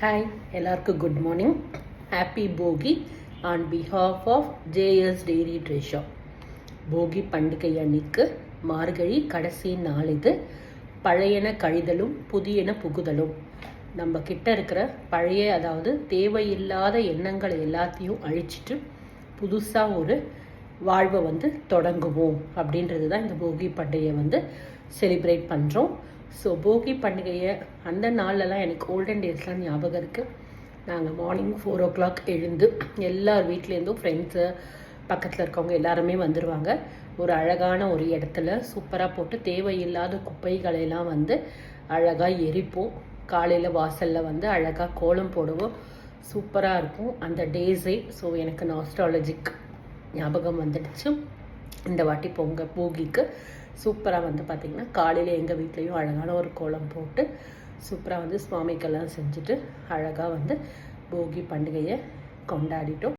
Hi, எல்லாருக்கும் good morning. Happy போகி on behalf of JS dairy treasure. போகி பண்டிகை அன்னைக்கு மார்கழி கடைசி நாள் இது. பழையன கழிதலும் புதியன புகுதலும். நம்ம கிட்ட இருக்கிற பழைய, அதாவது தேவையில்லாத எண்ணங்களை எல்லாத்தையும் அழிச்சிட்டு புதுசாக ஒரு வாழ்வை தொடங்குவோம் அப்படின்றது தான் இந்த போகி பண்டிகையை செலிப்ரேட் பண்ணுறோம். ஸோ போகி பண்டிகையை அந்த நாள்லலாம் எனக்கு ஓல்டன் டேஸ்லாம் ஞாபகம் இருக்குது. நாங்கள் மார்னிங் 4 o'clock எழுந்து எல்லார் வீட்லேருந்தும் ஃப்ரெண்ட்ஸு பக்கத்தில் இருக்கவங்க எல்லாருமே வந்துடுவாங்க. ஒரு அழகான ஒரு இடத்துல சூப்பராக போட்டு தேவையில்லாத குப்பைகளையெல்லாம் அழகாக எரிப்போம். காலையில் வாசலில் அழகாக கோலம் போடுவோம். சூப்பராக இருக்கும் அந்த டேஸே. ஸோ எனக்கு நாஸ்டாலஜிக் ஞாபகம் வந்துடுச்சு. இந்த வாட்டி போகிக்கு சூப்பராக பார்த்திங்கன்னா காலையில் எங்கள் வீட்லேயும் அழகான ஒரு கோலம் போட்டு சூப்பராக சுவாமிக்கெல்லாம் செஞ்சுட்டு அழகாக போகி பண்டிகையை கொண்டாடிட்டோம்.